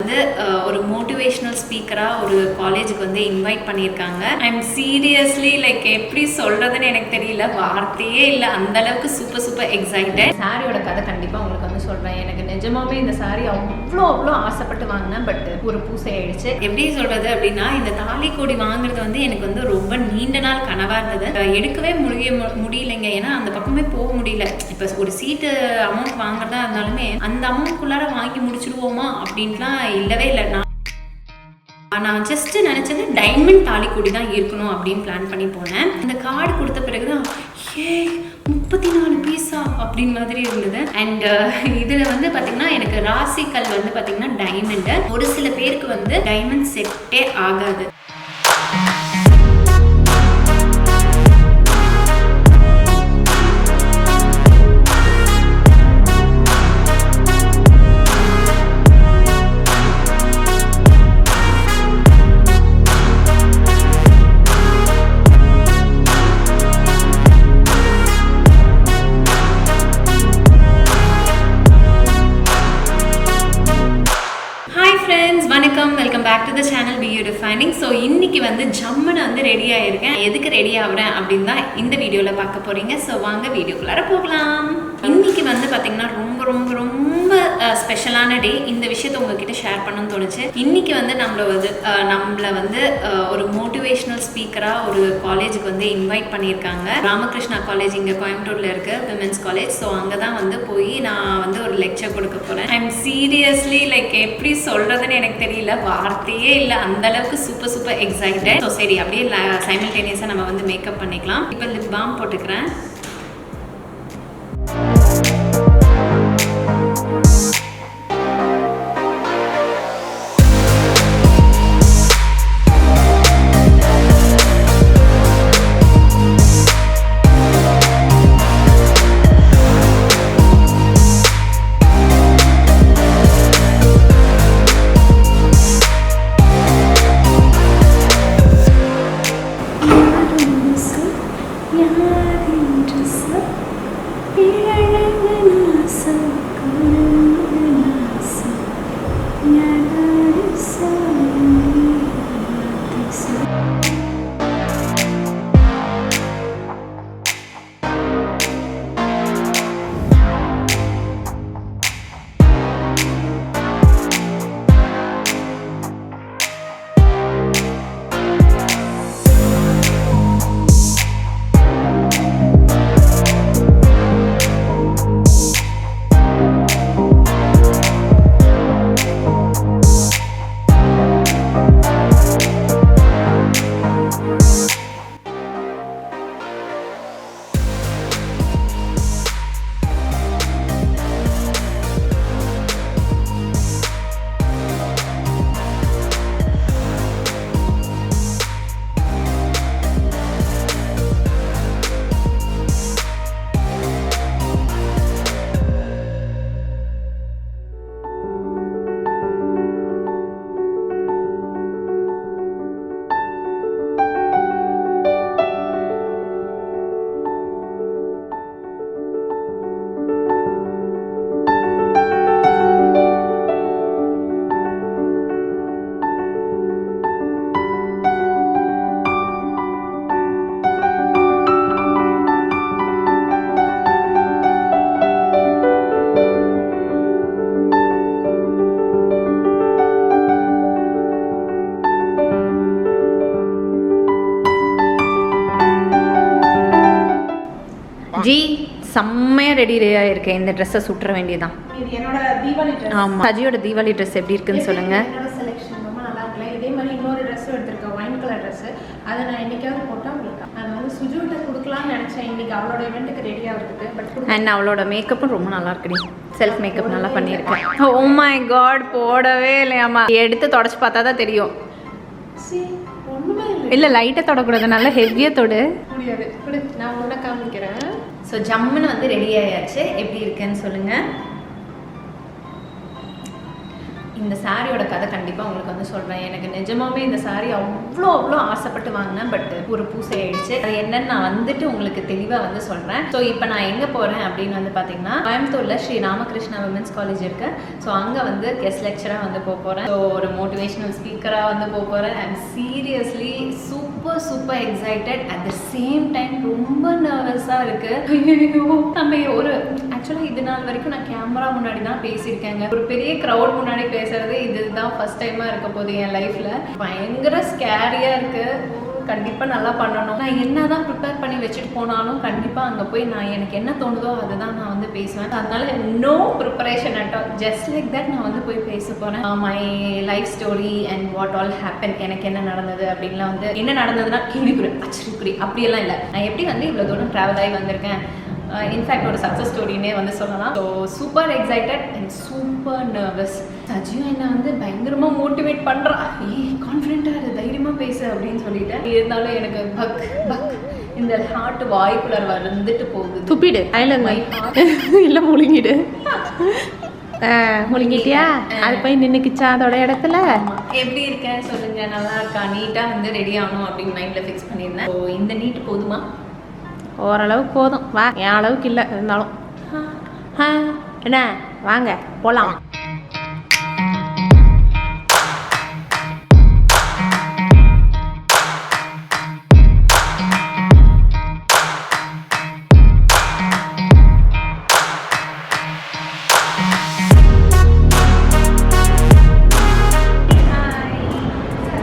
வந்து ஒரு மோட்டிவேஷனல் ஸ்பீக்கராக ஒரு காலேஜுக்கு வந்து இன்வைட் பண்ணியிருக்காங்க. ஐ எம் சீரியஸ்லி லைக் எப்படி சொல்கிறதுன்னு எனக்கு தெரியல, வார்த்தையே இல்லை, அந்தளவுக்கு சூப்பர் எக்ஸைட்டட். சாரியோட கதை கண்டிப்பாக உங்களுக்கு வந்து சொல்கிறேன். எனக்கு நிஜமாவே இந்த சாரி அவ்வளோ ஆசைப்பட்டு வாங்கினேன். பட் ஒரு பூசை ஆயிடுச்சு. எப்படி சொல்கிறது அப்படின்னா, இந்த தாலி கோடி வாங்குறது வந்து எனக்கு வந்து ரொம்ப நீண்ட நாள் கனவாக இருந்தது. எடுக்கவே முடியலைங்க. ஏன்னா அந்த பக்கமே போக முடியல. இப்போ ஒரு சீட்டு அமௌண்ட் வாங்குறதா இருந்தாலுமே அந்த அமௌண்ட்குள்ளார வாங்கி முடிச்சிடுவோமா அப்படின்ட்டுலாம் இல்லவே இல்லை. நான் ஜஸ்ட் நினச்சது டைமண்ட் தாலி கோடி தான் இருக்கணும் அப்படின்னு பிளான் பண்ணி போனேன். இந்த கார்டு கொடுத்த பிறகுதான் 34 பீஸா அப்படின்னு மாதிரி இருந்தது. அண்ட் இதில் வந்து பார்த்தீங்கன்னா எனக்கு ராசிக்கல் வந்து பார்த்தீங்கன்னா டைமண்டு. ஒரு சில பேருக்கு வந்து டைமண்ட் செட்டே ஆகாது. வணக்கம், welcome back to the channel BeYouDefining. So இன்னைக்கு வந்து ஜம்முன்னு வந்து ரெடி ஆகிருக்கேன். எதுக்கு ரெடி ஆகுறேன் அப்படின்னு தான் இந்த வீடியோவில் பார்க்க போகிறீங்க. ஸோ வாங்க வீடியோக்குள்ளார போகலாம். இன்னைக்கு வந்து பார்த்தீங்கன்னா ரொம்ப ஸ்பெஷலான டே. இந்த விஷயத்தை உங்ககிட்ட ஷேர் பண்ணணும்னு தோணுச்சு. இன்னைக்கு வந்து நம்மளை வந்து ஒரு மோட்டிவேஷனல் ஸ்பீக்கராக ஒரு காலேஜுக்கு வந்து இன்வைட் பண்ணியிருக்காங்க. ராமகிருஷ்ணா காலேஜ் இங்கே கோயம்புத்தூரில் இருக்க விமென்ஸ் காலேஜ். ஸோ அங்கே தான் வந்து போய் நான் வந்து ஒரு லெக்சர் கொடுக்க போகிறேன். ஐ எம் சீரியஸ்லி லைக் எப்படி சொல்கிறதுன்னு எனக்கு தெரியல, வார்த்தையே இல்லை, அந்தளவுக்கு சூப்பர் எக்ஸைட்டட். ஸோ சரி, அப்படியே சைமல்டேனியஸாக நம்ம வந்து மேக்கப் பண்ணிக்கலாம். இப்போ லிப் பாம் போட்டுக்கிறேன். ஜி செம்மையாக ரெடியாக இருக்கேன். இந்த ட்ரெஸ்ஸை சுற்ற வேண்டியதான். இது என்னோட தீபாவளி ட்ரெஸ். ஆமாம், சஜியோட தீபாவளி ட்ரெஸ் எப்படி இருக்குன்னு சொல்லுங்கள். என்னோட செலெக்ஷன் ரொம்ப நல்லா இருக்குல்ல. இதே மாதிரி இன்னொரு ட்ரெஸ்ஸும் எடுத்திருக்கேன், ஒயின் கலர் ட்ரெஸ்ஸு. அதை நான் என்னைக்காவது போட்டால் உங்களுக்கு அதை வந்து சுஜுகிட்ட கொடுக்கலாம்னு நினச்சேன். இன்னைக்கு அவளோட இவெண்ட்டுக்கு ரெடியாக இருக்குது. பட் அண்ட் அவளோட மேக்கப்பும் ரொம்ப நல்லா இருக்குடி. செல்ஃப் மேக்கப் நல்லா பண்ணியிருக்கேன். ஓ மை காட், போடவே இல்லையாம்மா. எடுத்து தொடச்சி பார்த்தா தான் தெரியும். இல்லை லைட்டாக தொடக்கூடாது, நல்லா ஹெவியாக தொடு. முடியாது, நான் உன்னை காமிக்கிறேன். ஸோ ஜம்முன்னு வந்து ரெடி ஆயாச்சு. எப்படி இருக்குன்னு சொல்லுங்கள். இந்த சாரியோட கதை கண்டிப்பாக உங்களுக்கு வந்து சொல்கிறேன். எனக்கு நிஜமாவே இந்த சாரி அவ்வளோ ஆசைப்பட்டு வாங்கினேன். பட் ஒரு பூசை ஆயிடுச்சு. அது என்னன்னு நான் வந்துட்டு உங்களுக்கு தெளிவாக வந்து சொல்கிறேன். ஸோ இப்போ நான் எங்கே போகிறேன் அப்படின்னு வந்து பார்த்தீங்கன்னா, கோயம்புத்தூரில் ஸ்ரீ ராமகிருஷ்ணா விமென்ஸ் காலேஜ் இருக்கு. ஸோ அங்கே வந்து கெஸ்ட் லெக்சராக வந்து போகிறேன். ஸோ ஒரு மோட்டிவேஷனல் ஸ்பீக்கராக வந்து போகிறேன். I am seriously super excited. At the same time ரொம்ப நர்வஸாக இருக்குது. நம்ம ஒரு ஆக்சுவலாக இது நாள் வரைக்கும் நான் கேமரா முன்னாடி தான் பேசியிருக்கேங்க. ஒரு பெரிய க்ரௌட் முன்னாடி பேசுறது இதுதான் ஃபர்ஸ்ட் டைமாக இருக்க போகுது என் லைஃப்பில். பயங்கர ஸ்கேரியாக இருக்குது. கண்டிப்பாக நல்லா பண்ணணும். நான் என்ன தான் ப்ரிப்பேர் பண்ணி வச்சுட்டு போனாலும் கண்டிப்பாக அங்கே போய் நான் எனக்கு என்ன தோணுதோ அதை தான் நான் வந்து பேசுவேன். அதனால no preparation at all, just like that நான் வந்து போய் பேச போகிறேன். My life story and what all happen, எனக்கு என்ன நடந்தது அப்படின்லாம் வந்து என்ன நடந்ததுன்னா கேள்விக்குறி ஆச்சரியக்குறி அப்படியெல்லாம் இல்லை. நான் எப்படி வந்து இவ்வளோ தூரம் ட்ராவல் ஆகி வந்திருக்கேன், இன்ஃபேக்ட் ஒரு சக்ஸஸ் ஸ்டோரினே வந்து சொல்லலாம். So super excited and super nervous. சஜியும் என்னை வந்து பயங்கரமாக மோட்டிவேட் பண்ணுறா. கான்ஃபிடென்ட்டாக இரு, தைரியமாக பேசு அப்படின்னு சொல்லிட்டு. இருந்தாலும் எனக்கு பக் இந்த ஹார்ட் வாய்க்குள்ளர் வந்துட்டு போகுது. துப்பிடு மை ஹார்ட் இல்லை முழுங்கிடு. முழுங்கிட்டியா? அது போய் நின்றுக்குச்சா அதோட இடத்துல? எப்படி இருக்கேன் சொல்லுங்க. நல்லா இருக்கா? நீட்டாக வந்து ரெடி ஆகணும் அப்படின்னு மைண்டில் ஃபிக்ஸ் பண்ணியிருந்தேன். ஸோ இந்த நீட்டு போதுமா? ஓரளவுக்கு போதும். வா, என் அளவுக்கு இல்லை இருந்தாலும். என்ன வாங்க போகலாம்.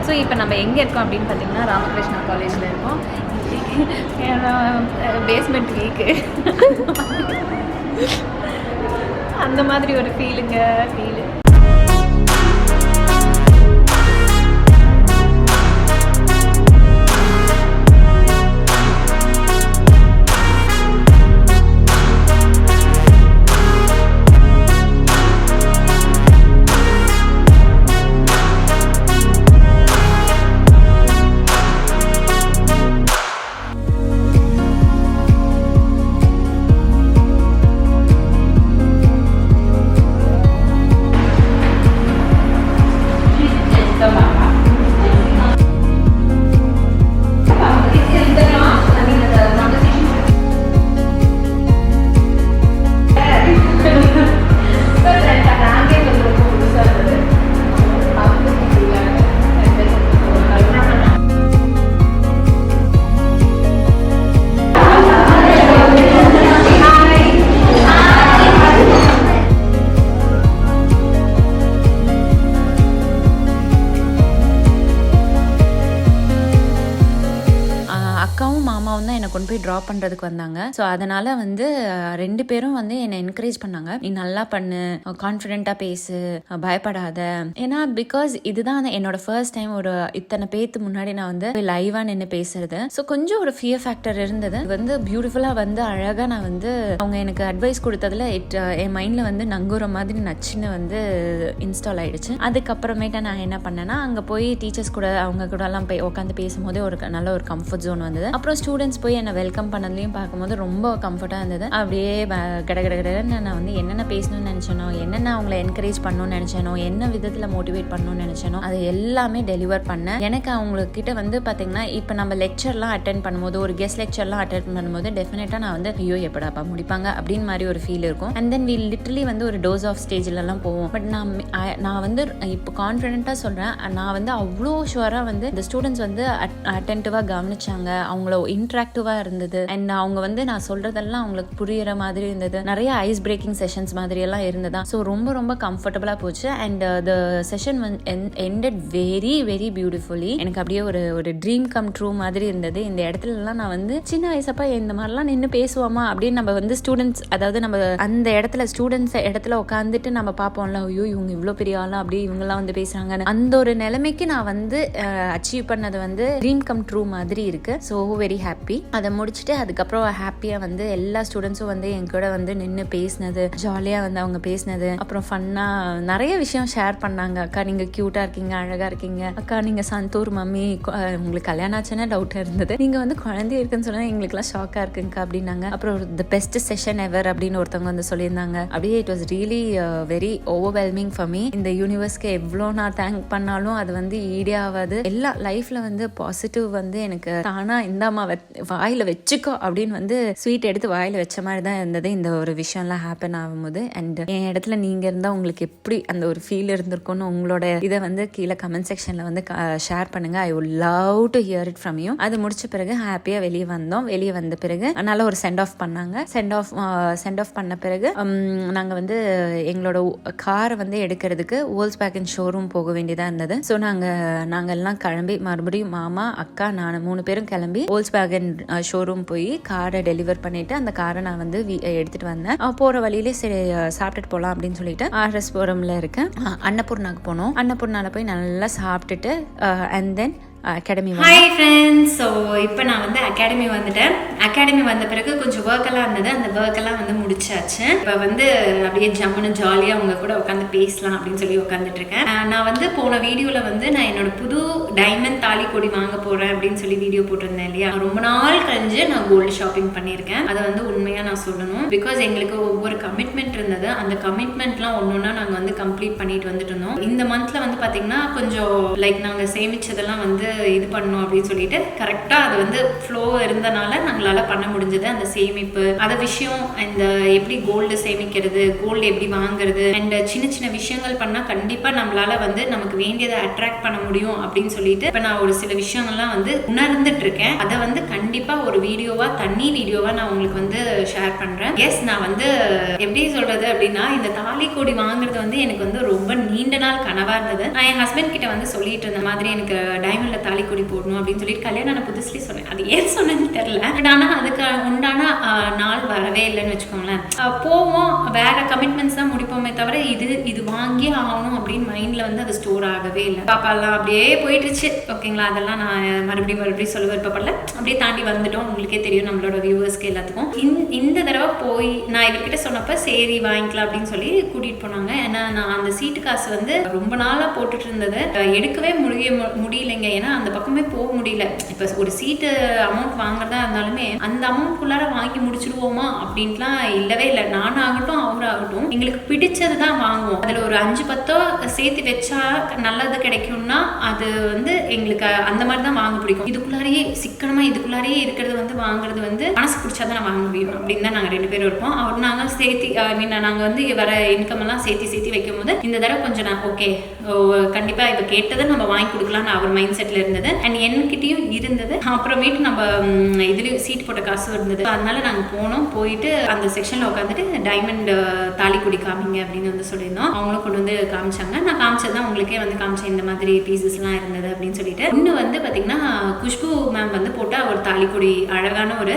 ஸோ இப்போ நம்ம எங்கே இருக்கோம் அப்படின்னு பார்த்தீங்கன்னா ராமகிருஷ்ணா காலேஜில் இருக்கோம். பேஸ்மெண்ட் வீக்கு அந்த மாதிரி ஒரு ஃபீலு. கொண்டு போய் ட்ராப் பண்ணுறதுக்கு வந்தாங்க. ஸோ அதனால் வந்து 2 பேரும் வந்து என்னை என்கரேஜ் பண்ணாங்க. நீ நல்லா பண்ணு, கான்ஃபிடென்ட்டாக பேசு, பயப்படாத. ஏன்னா பிகாஸ் இதுதான் என்னோட ஃபர்ஸ்ட் டைம் ஒரு இத்தனை பேத்து முன்னாடி நான் வந்து லைவாக நின்று பேசுறது. ஸோ கொஞ்சம் ஒரு ஃபியர் ஃபேக்டர் இருந்தது. வந்து பியூட்டிஃபுல்லாக வந்து அழகாக நான் வந்து அவங்க எனக்கு அட்வைஸ் கொடுத்ததுல என் மைண்டில் வந்து நங்குற மாதிரி நச்சுன்னு வந்து இன்ஸ்டால் ஆயிடுச்சு. அதுக்கப்புறமேட்டா நான் என்ன பண்ணேன்னா அங்கே போய் டீச்சர்ஸ் கூட அவங்க கூட எல்லாம் போய் உட்காந்து பேசும்போது ஒரு நல்ல ஒரு கம்ஃபர்ட் ஜோன் வந்தது. அப்புறம் ஸ்டூடெண்ட்ஸ் போய் என்னை வெல்கம் பண்ணதுலையும் பார்க்கும்போது ரொம்ப கம்ஃபர்ட்டாக இருந்தது. அப்படியே கடன்னு நான் வந்து என்னென்ன பேசணும்னு நினச்சேனோ, என்னென்ன அவங்கள என்கரேஜ் பண்ணணும்னு நினச்சேனோ, என்ன விதத்தில் மோட்டிவேட் பண்ணணும்னு நினச்சேனோ அதை எல்லாமே டெலிவர் பண்ணேன். எனக்கு அவங்கக்கிட்ட வந்து பார்த்தீங்கன்னா இப்போ நம்ம லெக்சர்லாம் அட்டென்ட் பண்ணும்போது, ஒரு கெஸ்ட் லெக்சர்லாம் அட்டென்ட் பண்ணும்போது டெஃபினட்டாக நான் வந்து ஐயோ எப்படாப்பா முடிப்பாங்க அப்படின்னு மாதிரி ஒரு ஃபீல் இருக்கும். அண்ட் தென் வி லிட்டரலி வந்து ஒரு டோஸ் ஆஃப் ஸ்டேஜ்லலாம் போவோம். பட் நான் வந்து இப்போ கான்ஃபிடென்ட்டாக சொல்கிறேன், நான் வந்து அவ்வளோ ஷுவராக வந்து இந்த ஸ்டூடெண்ட்ஸ் வந்து அட்டென்டிவாக கவனிச்சாங்க, அவங்கள இன்ட்ராக்டிவாக இருந்தது. அண்ட் அவங்க வந்து நான் சொல்கிறதெல்லாம் அவங்களுக்கு புரியிற மாதிரி இருந்தது. நிறைய ஐஸ் பிரேக்கிங் செஷன்ஸ் மாதிரி எல்லாம் இருந்ததா. ஸோ ரொம்ப ரொம்ப கம்ஃபர்டபுளாக போச்சு. And the session ended very very beautifully. எனக்கு அப்படியே ஒரு ட்ரீம் கம் ட்ரூ மாதிரி இருந்தது. இந்த இடத்துலலாம் நான் வந்து சின்ன வயசப்பா இந்த மாதிரிலாம் நின்று பேசுவோமா அப்படின்னு நம்ம வந்து ஸ்டூடெண்ட்ஸ், அதாவது நம்ம அந்த இடத்துல ஸ்டூடெண்ட்ஸ் இடத்துல உட்காந்துட்டு நம்ம பார்ப்போம்ல, ஐயோ இவங்க இவ்வளோ பெரிய ஆளும் அப்படி இவங்கெல்லாம் வந்து பேசுகிறாங்கன்னு. அந்த ஒரு நிலைமைக்கு நான் வந்து அச்சீவ் பண்ணது வந்து ட்ரீம் கம் ட்ரூ மாதிரி இருக்கு. So very happy. ஹாப்பி. அதை முடிச்சுட்டு அதுக்கப்புறம் ஹாப்பியாக வந்து எல்லா ஸ்டூடெண்ட்ஸும் வந்து என் கூட வந்து நின்று பேசினது, ஜாலியாக வந்து அவங்க பேசினது, அப்புறம் ஃபன்னாக நிறைய விஷயம் ஷேர் பண்ணாங்க. அக்கா நீங்கள் க்யூட்டாக இருக்கீங்க, அழகாக இருக்கீங்க, அக்கா நீங்கள் சந்தூர் மம்மி, உங்களுக்கு கல்யாணம் ஆச்சுன்னா டவுட்டாக இருந்தது, நீங்கள் வந்து குழந்தை இருக்குன்னு சொன்னால் எங்களுக்குலாம் ஷாக்காக இருக்குங்கக்கா அப்படின்னாங்க. அப்புறம் த பெஸ்ட் செஷன் எவர் அப்படின்னு ஒருத்தவங்க வந்து சொல்லியிருந்தாங்க. அப்படியே it was really very overwhelming for me. இந்த யூனிவர்ஸ்க்கு எவ்வளோ நான் தேங்க் பண்ணாலும் அது வந்து ஈடே ஆகாது. எல்லா லைஃப்பில் வந்து பாசிட்டிவ் வந்து எனக்கு தானாக இந்தாமா வாயில் வச்சுக்கோ அப்படின்னு வந்து ஸ்வீட் எடுத்து வாயில் வச்ச மாதிரி தான் இருந்தது இந்த ஒரு விஷயம்லாம் ஹேப்பன் ஆகும்போது. அண்ட் என் இடத்துல நீங்கள் இருந்தால் உங்களுக்கு எப்படி அந்த ஒரு ஃபீல் இருந்திருக்கும்னு உங்களோட இதை வந்து கீழே கமெண்ட் செக்ஷனில் வந்து ஷேர் பண்ணுங்கள். I would love to hear it from you. அது முடிச்ச பிறகு ஹாப்பியாக வெளியே வந்தோம். வெளியே வந்த பிறகு அதனால ஒரு சென்ட் ஆஃப் பண்ணாங்க. சென்ட் ஆஃப் பண்ண பிறகு நாங்கள் வந்து எங்களோட காரை வந்து எடுக்கிறதுக்கு வோல்ஸ்வேகன் ஷோரூம் போக வேண்டியதாக இருந்தது. ஸோ நாங்கள் எல்லாம் கிளம்பி மறுபடியும் மாமா, அக்கா, நான் 3 பேரும் கிளம்பி வோல்ஸ்வேகன் ஷோரூம் போய் காரை டெலிவர் பண்ணிட்டு அந்த காரை நான் வந்து எடுத்துட்டு வந்தேன். போகிற வழியிலே சரி சாப்பிட்டுட்டு போகலாம் அப்படின்னு சொல்லிட்டு RS புரம்ல இருக்க அன்னபூர்ணாக்கு போனோம். அன்னபூர்ணால போய் நல்லா சாப்பிட்டுட்டு and then academy. Hi friends. So இப்போ நான் வந்து அகாடமி வந்துட்டேன். அகாடமி வந்த பிறகு கொஞ்சம் ஒர்க்கெல்லாம் இருந்தது. அந்த ஒர்க்கெல்லாம் வந்து முடிச்சாச்சு. இப்போ வந்து அப்படியே ஜம்முன்னு ஜாலியாக அவங்க கூட உட்காந்து பேசலாம் அப்படின்னு சொல்லி உட்காந்துட்டு இருக்கேன். நான் வந்து போன வீடியோவில் வந்து நான் என்னோட புது டைமண்ட் தாலி கொடி வாங்க போகிறேன் அப்படின்னு சொல்லி வீடியோ போட்டிருந்தேன் இல்லையா. ரொம்ப நாள் கழிஞ்சு நான் கோல்டு ஷாப்பிங் பண்ணியிருக்கேன். அதை வந்து உண்மையாக நான் சொல்லணும். பிகாஸ் எங்களுக்கு ஒவ்வொரு கமிட்மெண்ட் இருந்தது. அந்த கமிட்மெண்ட்லாம் ஒன்று நாங்கள் வந்து கம்ப்ளீட் பண்ணிட்டு வந்துட்டு இருந்தோம். இந்த மந்த்தில் வந்து பார்த்தீங்கன்னா கொஞ்சம் லைக் நாங்கள் சேமிச்சதெல்லாம் வந்து இது பண்ணணும் அப்படின்னு சொல்லிட்டு கரெக்டாக அது வந்து ஃப்ளோ இருந்தனால நாங்களால பண்ண முடிஞ்சது. அந்த சேமிப்பு அந்த விஷயம், இந்த எப்படி கோல்டு சேமிக்கிறது, கோல்டு எப்படி வாங்குறது அண்ட் சின்ன சின்ன விஷயங்கள் பண்ணால் கண்டிப்பாக நம்மளால வந்து நமக்கு வேண்டியதை அட்ராக்ட் பண்ண முடியும் அப்படின்னு சொல்லிட்டு இப்போ நான் ஒரு சில விஷயங்கள்லாம் வந்து உணர்ந்துட்டு இருக்கேன். அதை வந்து கண்டிப்பாக ஒரு தனி வீடியோவா நான் உங்களுக்கு வந்து ஷேர் பண்றேன். எஸ், நான் வந்து எப்படி சொல்றது அப்படின்னா இந்த தாலி கொடி வாங்குறது வந்து எனக்கு வந்து ரொம்ப நீண்ட நாள் கனவா இருந்தது. நான் என் ஹஸ்பண்ட் கிட்ட வந்து சொல்லிட்டு இருந்த மாதிரி எனக்கு டைமண்ட்ல தாலி கொடி போடணும் அப்படின்னு சொல்லிட்டு கல்யாணம் புதுசுலேயே சொன்னேன். அது ஏன் சொன்னேன்னு தெரியல. பட் ஆனால் அதுக்கு உண்டான நாள் வரவே இல்லைன்னு வச்சுக்கோங்களேன். போவோம், வேற கமிட்மெண்ட்ஸ் தான் முடிப்போமே தவிர இது வாங்கி ஆகணும் அப்படின்னு மைண்ட்ல வந்து அது ஸ்டோர் ஆகவே இல்லை. பாப்பாலாம் அப்படியே போயிட்டுருச்சு. ஓகேங்களா, அதெல்லாம் நான் மறுபடியும் சொல்ல விருப்பப்படல. அப்படியே தாண்டி வந்துட்டோம். உங்களுக்கே தெரியும் நம்மளோட வியூவர்ஸ்க்கு எல்லாத்துக்கும். இந்த தடவை போய் நான் இவர்கிட்ட சொன்னப்ப சரி வாங்கிக்கலாம் அப்படின்னு சொல்லி கூட்டிட்டு போனாங்க. ஏன்னா நான் அந்த சீட்டு காசு வந்து ரொம்ப நாளா போட்டுட்டு இருந்தது, எடுக்கவே முடியலைங்க. ஏன்னா அந்த பக்கமே போக முடியல. இப்ப ஒரு சீட்டு அமௌண்ட் வாங்குறதா இருந்தாலுமே அந்த அமௌண்ட்குள்ளார வாங்கி முடிச்சிருவோமா அப்படின்ட்டுலாம் இல்லவே இல்லை. நானாகட்டும் அவராகட்டும் எங்களுக்கு பிடிச்சது தான் வாங்குவோம். அதுல ஒரு 5-10 சேர்த்து வச்சா நல்லது கிடைக்கும்னா அது வந்து எங்களுக்கு அந்த மாதிரி தான் வாங்க பிடிக்கும். இதுக்குள்ளாரையே சிக்கனமா இதுக்குள்ளாரையே இருக்கிறது வந்து வாங்குறது வந்து மனசு பிடிச்சாதான் நான் வாங்க முடியும் அப்படின்னு தான் நாங்கள் 2 பேரும் இருப்போம். அவர் நாங்கள் சேர்த்து நாங்கள் வந்து வர இன்கம் எல்லாம் சேர்த்து வைக்கும் போது இந்த தடவை கொஞ்சம் நான் ஓகே கண்டிப்பா இப்ப கேட்டதை நம்ம வாங்கி கொடுக்கலாம்னு அவர் மைண்ட் செட்ல இருந்தது. அண்ட் என்கிட்டயும் இருந்தது. அப்புறமேட்டு நம்ம இதுலயும் சீட் போட்ட காசு இருந்தது. அதனால நாங்க போயிட்டு அந்த செக்ஷன்ல உட்காந்துட்டு டைமண்ட் தாலி கொடி காமிங்க அப்படின்னு வந்து சொல்லியிருந்தோம். அவங்களும் கொண்டு வந்து காமிச்சாங்க. நான் காமிச்சதுதான் உங்களுக்கே வந்து காமிச்சேன் இந்த மாதிரி பீசஸ் எல்லாம் இருந்தது அப்படின்னு சொல்லிட்டு. இன்னும் வந்து பாத்தீங்கன்னா குஷ்பு மேம் வந்து போட்டா ஒரு தாலி கொடி அழகான ஒரு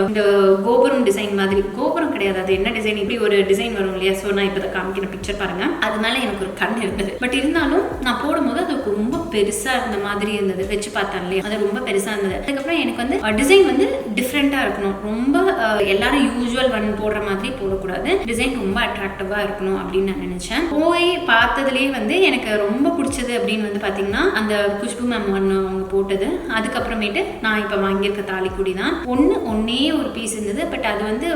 இந்த கோபுரம் டிசைன் மாதிரி, கோபுரம் கிடையாது, அது என்ன டிசைன், இப்படி ஒரு டிசைன் வரும் இல்லையா. ஸோ நான் இப்போ காமிக்கிற பிக்சர் பாருங்க. அதனால எனக்கு ஒரு கண் இருந்தது. பட் இருந்தாலும் நான் போடும்போது அது ரொம்ப பெருசா இருந்த மாதிரி இருந்தது. வச்சு பார்த்தேன் இல்லையா, அது ரொம்ப பெருசா இருந்தது. அதுக்கப்புறம் எனக்கு வந்து டிசைன் வந்து டிஃப்ரெண்டா இருக்கணும். ரொம்ப எல்லாரும் யூஸ்வல் போடுற மாதிரி போடக்கூடாது. டிசைன் ரொம்ப அட்ராக்டிவா இருக்கணும் அப்படின்னு நான் நினைச்சேன். போய் பார்த்ததுலேயே வந்து எனக்கு ரொம்ப பிடிச்சது அப்படின்னு வந்து பாத்தீங்கன்னா அந்த குஷ்பு மேம் அவங்க போட்டது. அதுக்கப்புறமேட்டு நான் இப்போ வாங்கியிருக்க தாலி கொடி தான். ஒன்னே ஒரு பீஸ் இருந்தது. பட் அது வந்து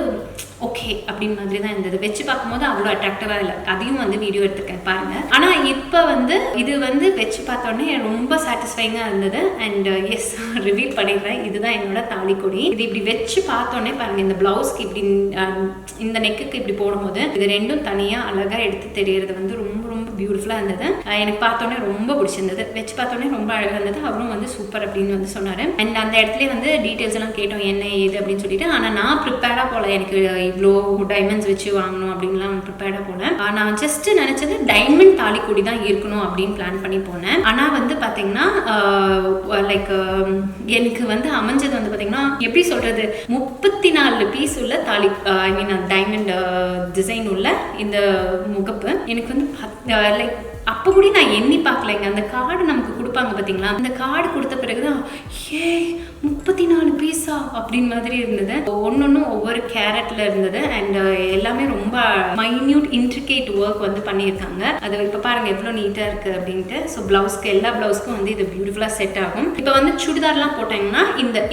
ஓகே அப்படின்னு மாதிரி தான் இருந்தது. வச்சு பார்க்கும்போது அவ்வளோ அட்ராக்டிவா இல்லை. அதையும் வந்து வீடியோ எடுத்துருக்கேன் பாருங்க. ஆனா இப்போ வந்து இது வந்து வச்சு பார்த்தோன்னே ரொம்ப சாட்டிஸ்ஃபைங்கா இருந்தது. அண்ட் எஸ், ரிவீல் பண்ணிடுறேன், இதுதான் என்னோட தாலி கொடி. இது இப்படி வச்சு பார்த்தோன்னே பாருங்க, இந்த பிளவுஸ்க்கு இப்படி இந்த நெக்குக்கு இப்படி போடும்போது இது ரெண்டும் தனியா அழகா எடுத்து தெரியறது வந்து ரொம்ப ரொம்ப பியூட்டிஃபுல்லா இருந்தது. எனக்கு பார்த்தோன்னே ரொம்ப பிடிச்சிருந்தது. வச்சு பார்த்தோன்னே ரொம்ப அழகா இருந்தது. அவரும் வந்து சூப்பர் அப்படின்னு வந்து சொன்னாரு. அண்ட் அந்த இடத்துல வந்து டீட்டெயில்ஸ் எல்லாம் கேட்டோம் என்ன ஏது அப்படின்னு சொல்லிட்டு. ஆனா நான் ப்ரிப்பேர்டா போல, எனக்கு இவ்வளோ டைமண்ட்ஸ் வச்சு வாங்கணும் அப்படின்லாம் ப்ரிப்பேர்டா போனேன். நான் ஜஸ்ட் நினைச்சது டைமண்ட் தாலி கொடி தான் இருக்கணும் அப்படின்னு பிளான் பண்ணி போனேன். ஆனா வந்து பாத்தீங்கன்னா லைக் எனக்கு வந்து அமைஞ்சது வந்து பாத்தீங்கன்னா எப்படி சொல்றது, 34 பீஸ் உள்ள தாலி, ஐ மீன் டைமண்ட் டிசைன் உள்ள இந்த முகப்பு எனக்கு வந்து லைக் அப்போ கூட நான் எண்ணி பார்க்கலைங்க. அந்த கார்டு நமக்கு கொடுப்பாங்க பார்த்தீங்களா, அந்த கார்டு கொடுத்த பிறகுதான் 34 பீஸா அப்படின்னு மாதிரி இருந்தது. ஒன்னொன்னும் ஒவ்வொரு கேரட்ல இருந்தது. அண்ட் எல்லாமே ரொம்ப மைன்யூட் இன்ட்ரிகேட் ஒர்க் வந்து பண்ணியிருக்காங்க. அது இப்போ பாருங்க எவ்வளோ நீட்டாக இருக்கு அப்படின்ட்டு. ஸோ பிளவுஸ்க்கு எல்லா பிளவுஸ்க்கும் வந்து இது பியூட்டிஃபுல்லாக செட் ஆகும். இப்போ வந்து சுடிதார்லாம் போட்டாங்கன்னா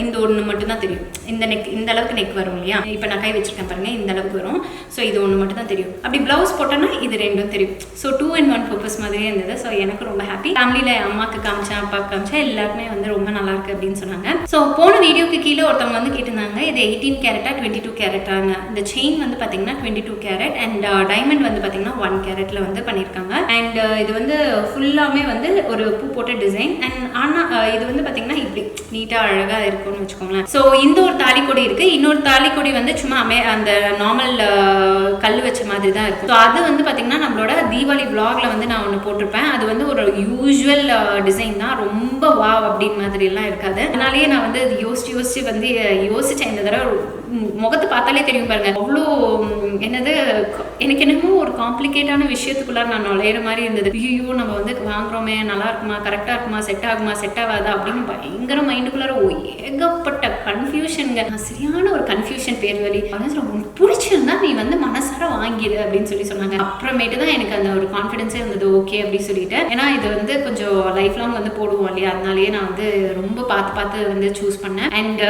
இந்த ஒன்று மட்டும் தான் தெரியும். இந்த நெக் இந்த அளவுக்கு நெக் வரும் இல்லையா, இப்போ நான் கை வச்சிருக்கேன் பாருங்க, இந்த அளவுக்கு வரும். ஸோ இது ஒன்று மட்டும் தான் தெரியும். அப்படி பிளவுஸ் போட்டோன்னா இது ரெண்டும் தெரியும். ஸோ 2 in 1 பர்பஸ் மாதிரியே இருந்தது. ஸோ எனக்கு ரொம்ப ஹாப்பி. ஃபேமிலியில் அம்மாவுக்கு காமிச்சேன், அப்பாவுக்கு காமிச்சேன், எல்லாருக்குமே வந்து ரொம்ப நல்லா இருக்கு அப்படின்னு சொன்னாங்க. ஸோ போன வீடியோக்கு கீழே ஒருத்தவங்க வந்து கேட்டிருந்தாங்க, இது 18 கேரட்டா 22 கேரட்டாங்க. இந்த செயின் வந்து பார்த்தீங்கன்னா 22 கேரட் அண்ட் டைமண்ட் வந்து பார்த்தீங்கன்னா 1 கேரட்ல வந்து பண்ணியிருக்காங்க. அண்ட் இது வந்து ஃபுல்லாமே வந்து ஒரு பூ போட்ட டிசைன். அண்ட் ஆனால் இது வந்து பார்த்தீங்கன்னா இப்படி நீட்டாக அழகாக இருக்கும்னு வச்சுக்கோங்களேன். ஸோ இந்த ஒரு தாலி கொடி இருக்கு. இன்னொரு தாலி கொடி வந்து சும்மா அந்த நார்மல் கல் வச்ச மாதிரி தான் இருக்கும். ஸோ அது வந்து பார்த்தீங்கன்னா நம்மளோட தீபாவளி vlogல வந்து நான் ஒன்று போட்டிருப்பேன். அது வந்து ஒரு யூஸ்வல் டிசைன் தான், ரொம்ப வாவ் அப்படின்னு மாதிரி எல்லாம் இருக்காது. அதனாலேயே நான் வந்து யோசிச்சு வந்து யோசிச்சேன். இந்த தடவை முகத்தை பார்த்தாலே தெரியும் பாருங்க, அவ்வளோ என்னது எனக்கு என்னமோ ஒரு காம்ப்ளிகேட்டான விஷயத்துக்குள்ள நான் நுழையிற மாதிரி இருந்தது. ஐயோ நம்ம வந்து வாங்குறோமே, நல்லா இருக்குமா, கரெக்டாக இருக்குமா, செட் ஆகுமா, செட் ஆகாதா அப்படின்னு பயங்கர மைண்டுக்குள்ளார ஏகப்பட்ட கன்ஃபியூஷனுங்க. சரியான ஒரு கன்ஃபியூஷன் பேர் வழி. உனக்கு பிடிச்சிருந்தா நீ வந்து மனசார வாங்கிடு அப்படின்னு சொன்னாங்க. அப்புறமேட்டு தான் எனக்கு அந்த ஒரு கான்ஃபிடென்ஸே இருந்தது, ஓகே அப்படின்னு சொல்லிட்டு. ஏன்னா இது வந்து கொஞ்சம் லைஃப் லாங் வந்து போடுவோம் இல்லையா, அதனாலேயே நான் வந்து ரொம்ப பார்த்து வந்து சூஸ் பண்ணேன். அண்ட்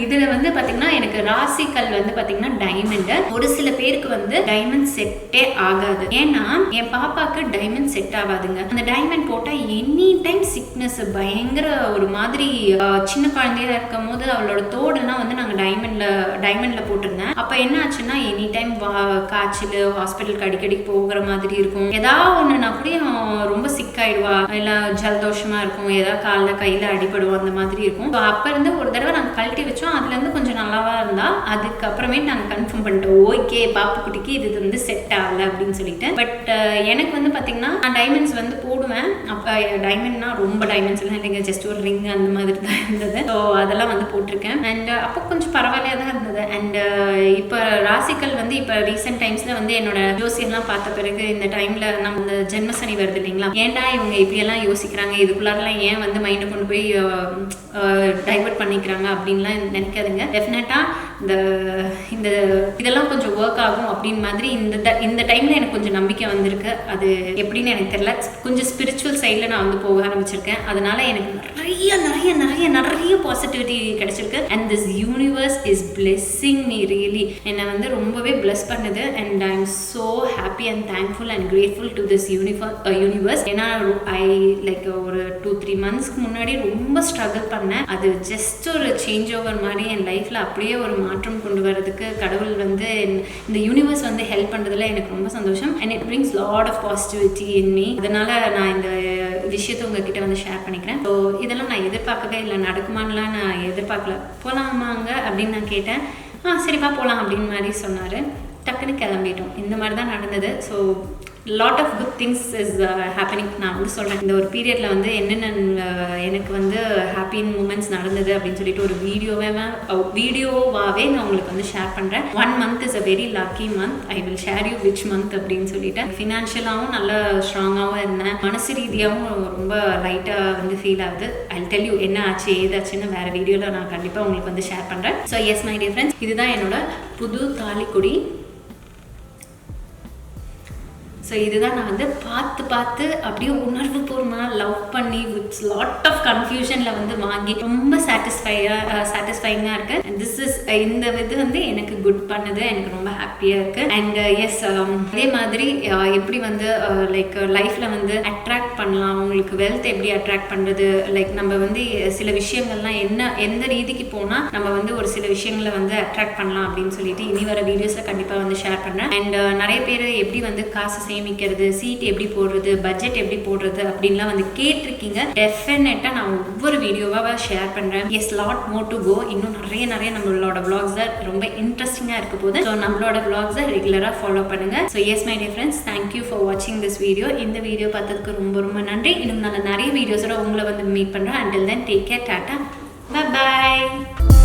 இதுல வந்து பார்த்தீங்கன்னா எனக்கு ராசிக்கல் வந்து பார்த்தீங்கன்னா டைமண்ட். ஒரு சில பேருக்கு வந்து டைமண்ட் செட்டே ஆகாது. ஏன்னா என் பாப்பாக்கு டைமண்ட் செட் ஆகாதுங்க. அந்த டைமண்ட் போட்டா எனி டைம் சிக்னஸ், பயங்கர ஒரு மாதிரி. சின்ன குழந்தையா இருக்கும் போது அவளோட தோடுலாம் வந்து நாங்கள் டைமண்ட்ல போட்டிருந்தேன். அப்ப என்ன ஆச்சுன்னா எனி டைம் காய்ச்சல், ஹாஸ்பிட்டலுக்கு அடிக்கடி போகிற மாதிரி இருக்கும். ஏதாவது ஒண்ணுனா கூட ரொம்ப சிக் ஆயிடுவா, இல்ல ஜலதோஷமா இருக்கும், ஏதாவது காலில் கையில அடிபடுவோம், அந்த மாதிரி இருக்கும். அப்ப இருந்து ஒரு தடவை நாங்கள் கழட்டி வச்சோம். அதுல இருந்து கொஞ்சம் நல்லாவா இருந்தா, அதுக்கப்புறமே நாங்கள் கன்ஃபார்ம் பண்ணிட்டோம், ஓகே பாப்பு குட்டிக்கு இது வந்து செட் ஆகல அப்படின்னு சொல்லிட்டு. பட் எனக்கு வந்து பார்த்தீங்கன்னா நான் டைமண்ட்ஸ் வந்து போடுவேன். அப்போ டைமண்ட்னா ரொம்ப டைமண்ட்ஸ் எல்லாம் இல்லைங்க, ஜஸ்ட் ஒரு ரிங் அந்த மாதிரி தான் இருந்தது. ஸோ அதெல்லாம் வந்து போட்டிருக்கேன். அண்ட் அப்போ கொஞ்சம் பரவாயில்லையா தான் இருந்தது. அண்ட் இப்போ ராசிக்கல் வந்து இப்போ ரீசெண்ட் டைம்ஸ்ல வந்து என்னோட ஜோசியெல்லாம் பார்த்த பிறகு இந்த டைம்ல நம்ம இந்த ஜென்மசனி வருது இல்லைங்களா, ஏன்டா இவங்க இப்படியெல்லாம் யோசிக்கிறாங்க, இதுக்குள்ளாரெல்லாம் ஏன் வந்து மைண்டை கொண்டு போய் டைவர்ட் பண்ணிக்கிறாங்க அப்படின்லாம் நினைக்காதுங்க. டெஃபினட்டா இந்த இதெல்லாம் கொஞ்சம் ஒர்க் ஆகும் அப்படின்னு மாதிரி இந்த டைம்ல எனக்கு கொஞ்சம் நம்பிக்கை வந்திருக்கு. அது எப்படின்னு எனக்கு தெரியல. கொஞ்சம் ஸ்பிரிச்சுவல் சைட்ல நான் வந்து போக ஆரம்பிச்சிருக்கேன். அதனால எனக்கு நிறைய நிறைய நிறைய நிறைய பாசிட்டிவிட்டி கிடைச்சிருக்கு. And this universe is blessing me really. என்னை வந்து ரொம்பவே பிளஸ் பண்ணுது. And I am so happy and thankful and grateful to this universe. ஏன்னா ஐ லைக் ஒரு 2-3 மந்த்ஸ்க்கு முன்னாடி ரொம்ப ஸ்ட்ரகிள் பண்ணேன். அது ஜஸ்ட் ஒரு சேஞ்ச் ஓவர் மாதிரி என் லைஃப்ல அப்படியே ஒரு மாற்றம் கொண்டு வரதுக்கு கடவுள் வந்து இந்த யூனிவர்ஸ் வந்து ஹெல்ப் பண்றதுல எனக்கு ரொம்ப சந்தோஷம். And it brings lot of positivity in me. அதனால நான் இந்த விஷயத்தை உங்ககிட்ட வந்து ஷேர் பண்ணிக்கிறேன். ஸோ இதெல்லாம் நான் எதிர்பார்க்கவே இல்லை, நடக்குமான்லாம் நான் எதிர்பார்க்கல. போலாமாங்க அப்படின்னு நான் கேட்டேன். சரிப்பா போகலாம் அப்படின்னு மாதிரி சொன்னார். டக்குன்னு கிளம்பிட்டோம். இந்த மாதிரி தான் நடந்தது. So lot of good things is happening. நான் வந்து சொல்கிறேன், இந்த ஒரு பீரியடில் வந்து என்னென்ன எனக்கு வந்து ஹாப்பி மூமெண்ட்ஸ் நடந்தது அப்படின்னு சொல்லிட்டு ஒரு வீடியோவாகவே நான் உங்களுக்கு வந்து ஷேர் பண்ணுறேன். 1 month is a very lucky month. I will share you which month அப்படின்னு சொல்லிட்டு. ஃபினான்ஷியலாகவும் நல்லா ஸ்ட்ராங்காகவும் இருந்தேன். மனசு ரீதியாகவும் ரொம்ப லைட்டாக வந்து ஃபீல் ஆகுது. ஐ டெல் யூ என்ன ஆச்சு ஏதாச்சுன்னு வேறு வீடியோவில் நான் கண்டிப்பாக உங்களுக்கு வந்து ஷேர் பண்ணுறேன். So S my dear friends, இதுதான் என்னோட புது தாலி கொடி. ஸோ இதுதான் நான் வந்து பார்த்து அப்படியே உணர்வு பூர்வமாக லவ் பண்ணி வித் லாட் ஆஃப் கன்ஃபியூஷனில் வந்து வாங்கி ரொம்ப சாட்டிஸ்ஃபைங்காக இருக்கு. திஸ் இஸ் இந்த இது வந்து எனக்கு குட் பண்ணுது, எனக்கு ரொம்ப ஹாப்பியாக இருக்கு. அண்ட் எஸ் இதே மாதிரி எப்படி வந்து லைக் லைஃப்பில் வந்து அட்ராக்ட் பண்ணலாம், உங்களுக்கு வெல்த் எப்படி அட்ராக்ட் பண்ணுறது, லைக் நம்ம வந்து சில விஷயங்கள்லாம் எந்த ரீதிக்கு போனால் நம்ம வந்து ஒரு சில விஷயங்களை வந்து அட்ராக்ட் பண்ணலாம் அப்படின்னு சொல்லிட்டு இனி வர வீடியோஸில் கண்டிப்பாக வந்து ஷேர் பண்ணுறேன். அண்ட் நிறைய பேர் எப்படி வந்து காசு சேமிக்கிறது, சீட் எப்படி போடுறது, பட்ஜெட் எப்படி போடுறது அப்படின்லாம் வந்து கேட்டிருக்கீங்க. டெஃபினட்டா நான் ஒவ்வொரு வீடியோவாக ஷேர் பண்றேன். Yes lot more to go. இன்னும் நிறைய நம்மளோட vlogs ரொம்ப இன்ட்ரெஸ்டிங்கா இருக்க போகுது. ஸோ நம்மளோட vlogs ரெகுலரா ஃபாலோ பண்ணுங்க. So S my dear friends, thank you for வாட்சிங் திஸ் வீடியோ. இந்த வீடியோ பார்த்ததுக்கு ரொம்ப நன்றி. இன்னும் நான் நிறைய வீடியோஸோட உங்களை வந்து மீட் பண்றேன். Until then, take care, tata, bye bye.